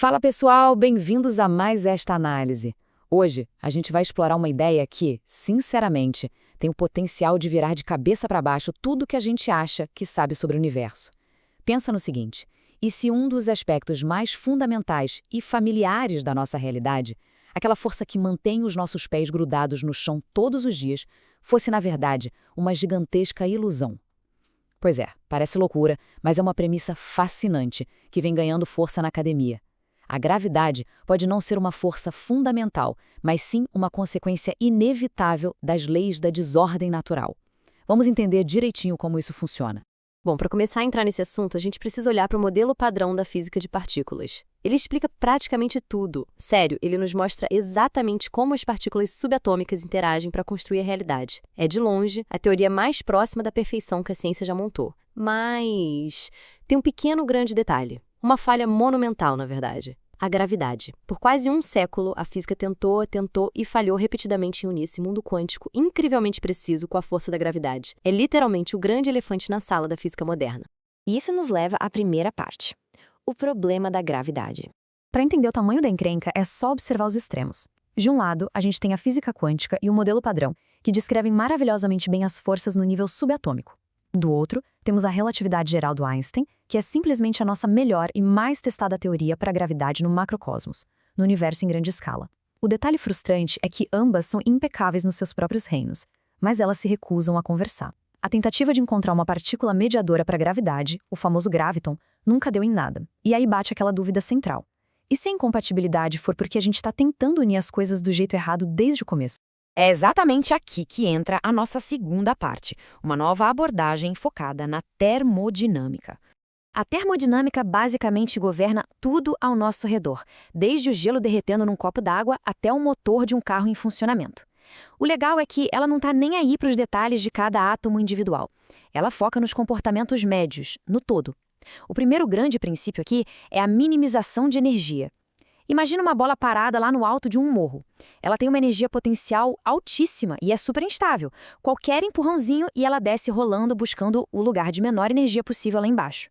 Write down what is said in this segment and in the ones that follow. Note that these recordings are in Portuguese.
Fala pessoal, bem-vindos a mais esta análise. Hoje a gente vai explorar uma ideia que, sinceramente, tem o potencial de virar de cabeça para baixo tudo que a gente acha que sabe sobre o universo. Pensa no seguinte: e se um dos aspectos mais fundamentais e familiares da nossa realidade, aquela força que mantém os nossos pés grudados no chão todos os dias, fosse, na verdade, uma gigantesca ilusão? Pois é, parece loucura, mas é uma premissa fascinante que vem ganhando força na academia. A gravidade pode não ser uma força fundamental, mas sim uma consequência inevitável das leis da desordem natural. Vamos entender direitinho como isso funciona. Bom, para começar a entrar nesse assunto, a gente precisa olhar para o modelo padrão da física de partículas. Ele explica praticamente tudo. Sério, ele nos mostra exatamente como as partículas subatômicas interagem para construir a realidade. É, de longe, a teoria mais próxima da perfeição que a ciência já montou. Mas tem um pequeno grande detalhe. Uma falha monumental, na verdade. A gravidade. Por quase um século, a física tentou e falhou repetidamente em unir esse mundo quântico incrivelmente preciso com a força da gravidade. É literalmente o grande elefante na sala da física moderna. E isso nos leva à primeira parte: o problema da gravidade. Para entender o tamanho da encrenca, é só observar os extremos. De um lado, a gente tem a física quântica e o modelo padrão, que descrevem maravilhosamente bem as forças no nível subatômico. Do outro, temos a relatividade geral do Einstein, que é simplesmente a nossa melhor e mais testada teoria para a gravidade no macrocosmos, no universo em grande escala. O detalhe frustrante é que ambas são impecáveis nos seus próprios reinos, mas elas se recusam a conversar. A tentativa de encontrar uma partícula mediadora para a gravidade, o famoso graviton, nunca deu em nada. E aí bate aquela dúvida central: e se a incompatibilidade for porque a gente está tentando unir as coisas do jeito errado desde o começo? É exatamente aqui que entra a nossa segunda parte, uma nova abordagem focada na termodinâmica. A termodinâmica basicamente governa tudo ao nosso redor, desde o gelo derretendo num copo d'água até o motor de um carro em funcionamento. O legal é que ela não está nem aí para os detalhes de cada átomo individual. Ela foca nos comportamentos médios, no todo. O primeiro grande princípio aqui é a minimização de energia. Imagina uma bola parada lá no alto de um morro. Ela tem uma energia potencial altíssima e é super instável. Qualquer empurrãozinho e ela desce rolando buscando o lugar de menor energia possível lá embaixo.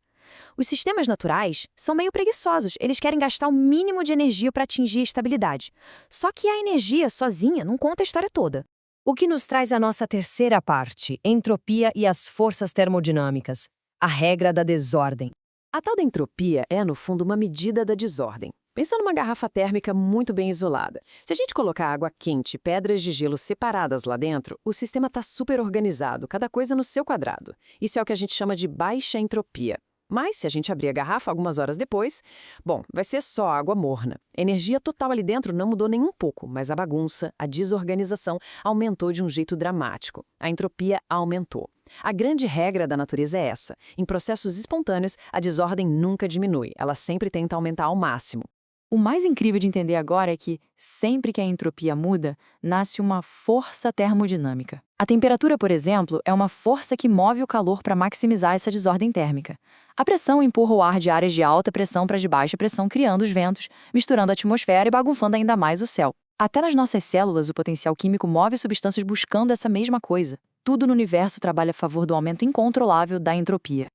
Os sistemas naturais são meio preguiçosos, eles querem gastar o mínimo de energia para atingir a estabilidade. Só que a energia sozinha não conta a história toda. O que nos traz a nossa terceira parte, entropia e as forças termodinâmicas, a regra da desordem. A tal da entropia é, no fundo, uma medida da desordem. Pensa numa garrafa térmica muito bem isolada. Se a gente colocar água quente e pedras de gelo separadas lá dentro, o sistema está super organizado, cada coisa no seu quadrado. Isso é o que a gente chama de baixa entropia. Mas, se a gente abrir a garrafa algumas horas depois, bom, vai ser só água morna. A energia total ali dentro não mudou nem um pouco, mas a bagunça, a desorganização aumentou de um jeito dramático. A entropia aumentou. A grande regra da natureza é essa: em processos espontâneos, a desordem nunca diminui, ela sempre tenta aumentar ao máximo. O mais incrível de entender agora é que, sempre que a entropia muda, nasce uma força termodinâmica. A temperatura, por exemplo, é uma força que move o calor para maximizar essa desordem térmica. A pressão empurra o ar de áreas de alta pressão para de baixa pressão, criando os ventos, misturando a atmosfera e bagunçando ainda mais o céu. Até nas nossas células, o potencial químico move substâncias buscando essa mesma coisa. Tudo no universo trabalha a favor do aumento incontrolável da entropia.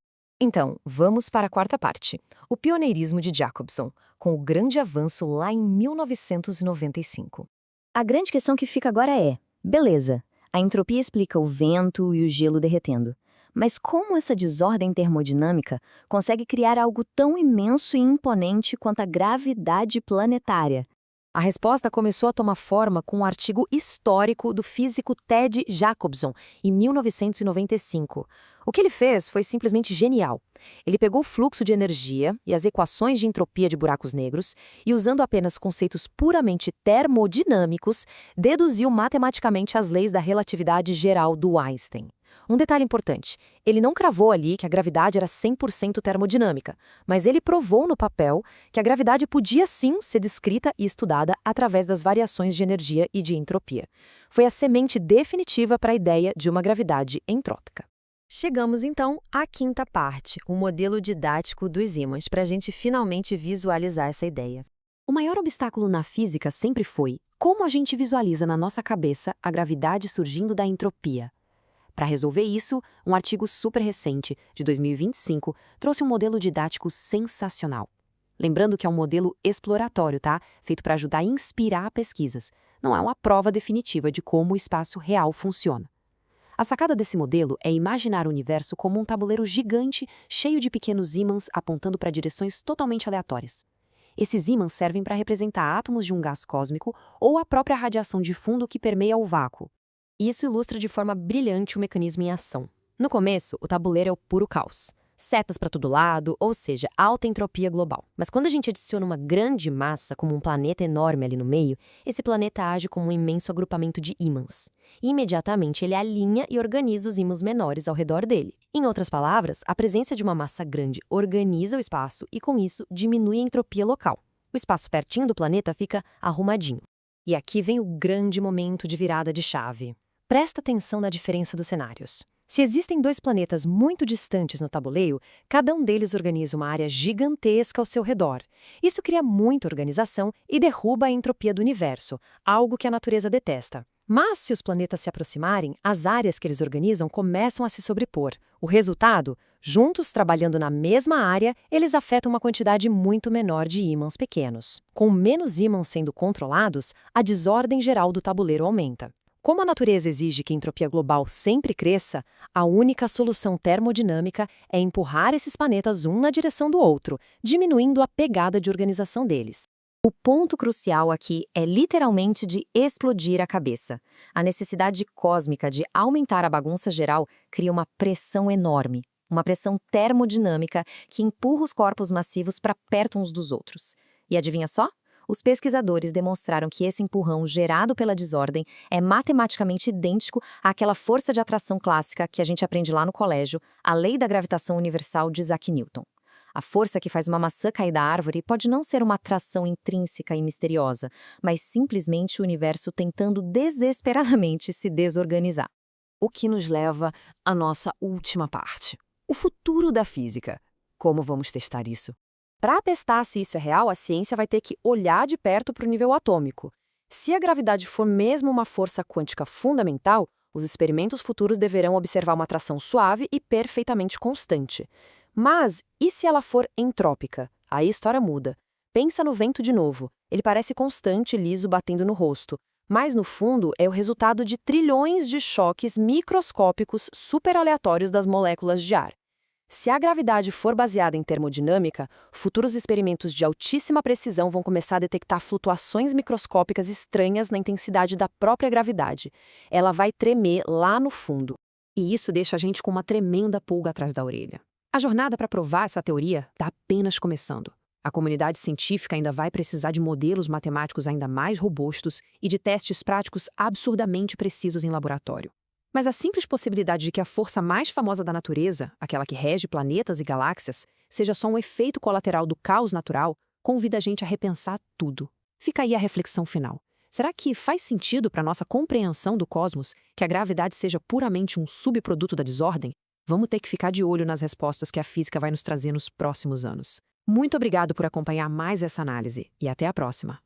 Então, vamos para a quarta parte, o pioneirismo de Jacobson, com o grande avanço lá em 1995. A grande questão que fica agora é: beleza, a entropia explica o vento e o gelo derretendo. Mas como essa desordem termodinâmica consegue criar algo tão imenso e imponente quanto a gravidade planetária? A resposta começou a tomar forma com um artigo histórico do físico Ted Jacobson, em 1995. O que ele fez foi simplesmente genial. Ele pegou o fluxo de energia e as equações de entropia de buracos negros e, usando apenas conceitos puramente termodinâmicos, deduziu matematicamente as leis da relatividade geral do Einstein. Um detalhe importante: ele não cravou ali que a gravidade era 100% termodinâmica, mas ele provou no papel que a gravidade podia sim ser descrita e estudada através das variações de energia e de entropia. Foi a semente definitiva para a ideia de uma gravidade entrópica. Chegamos então à quinta parte, o modelo didático dos ímãs, para a gente finalmente visualizar essa ideia. O maior obstáculo na física sempre foi como a gente visualiza na nossa cabeça a gravidade surgindo da entropia. Para resolver isso, um artigo super recente, de 2025, trouxe um modelo didático sensacional. Lembrando que é um modelo exploratório, tá? Feito para ajudar a inspirar pesquisas. Não é uma prova definitiva de como o espaço real funciona. A sacada desse modelo é imaginar o universo como um tabuleiro gigante cheio de pequenos ímãs apontando para direções totalmente aleatórias. Esses ímãs servem para representar átomos de um gás cósmico ou a própria radiação de fundo que permeia o vácuo. Isso ilustra de forma brilhante o mecanismo em ação. No começo, o tabuleiro é o puro caos. Setas para todo lado, ou seja, alta entropia global. Mas quando a gente adiciona uma grande massa, como um planeta enorme ali no meio, esse planeta age como um imenso agrupamento de ímãs. E imediatamente ele alinha e organiza os ímãs menores ao redor dele. Em outras palavras, a presença de uma massa grande organiza o espaço e, com isso, diminui a entropia local. O espaço pertinho do planeta fica arrumadinho. E aqui vem o grande momento de virada de chave. Presta atenção na diferença dos cenários. Se existem dois planetas muito distantes no tabuleiro, cada um deles organiza uma área gigantesca ao seu redor. Isso cria muita organização e derruba a entropia do universo, algo que a natureza detesta. Mas se os planetas se aproximarem, as áreas que eles organizam começam a se sobrepor. O resultado? Juntos, trabalhando na mesma área, eles afetam uma quantidade muito menor de ímãs pequenos. Com menos ímãs sendo controlados, a desordem geral do tabuleiro aumenta. Como a natureza exige que a entropia global sempre cresça, a única solução termodinâmica é empurrar esses planetas um na direção do outro, diminuindo a pegada de organização deles. O ponto crucial aqui é literalmente de explodir a cabeça. A necessidade cósmica de aumentar a bagunça geral cria uma pressão enorme, uma pressão termodinâmica que empurra os corpos massivos para perto uns dos outros. E adivinha só? Os pesquisadores demonstraram que esse empurrão gerado pela desordem é matematicamente idêntico àquela força de atração clássica que a gente aprende lá no colégio, a lei da gravitação universal de Isaac Newton. A força que faz uma maçã cair da árvore pode não ser uma atração intrínseca e misteriosa, mas simplesmente o universo tentando desesperadamente se desorganizar. O que nos leva à nossa última parte. O futuro da física. Como vamos testar isso? Para testar se isso é real, a ciência vai ter que olhar de perto para o nível atômico. Se a gravidade for mesmo uma força quântica fundamental, os experimentos futuros deverão observar uma atração suave e perfeitamente constante. Mas e se ela for entrópica? Aí a história muda. Pensa no vento de novo. Ele parece constante e liso batendo no rosto. Mas, no fundo, é o resultado de trilhões de choques microscópicos super aleatórios das moléculas de ar. Se a gravidade for baseada em termodinâmica, futuros experimentos de altíssima precisão vão começar a detectar flutuações microscópicas estranhas na intensidade da própria gravidade. Ela vai tremer lá no fundo. E isso deixa a gente com uma tremenda pulga atrás da orelha. A jornada para provar essa teoria está apenas começando. A comunidade científica ainda vai precisar de modelos matemáticos ainda mais robustos e de testes práticos absurdamente precisos em laboratório. Mas a simples possibilidade de que a força mais famosa da natureza, aquela que rege planetas e galáxias, seja só um efeito colateral do caos natural, convida a gente a repensar tudo. Fica aí a reflexão final. Será que faz sentido para a nossa compreensão do cosmos que a gravidade seja puramente um subproduto da desordem? Vamos ter que ficar de olho nas respostas que a física vai nos trazer nos próximos anos. Muito obrigado por acompanhar mais essa análise e até a próxima.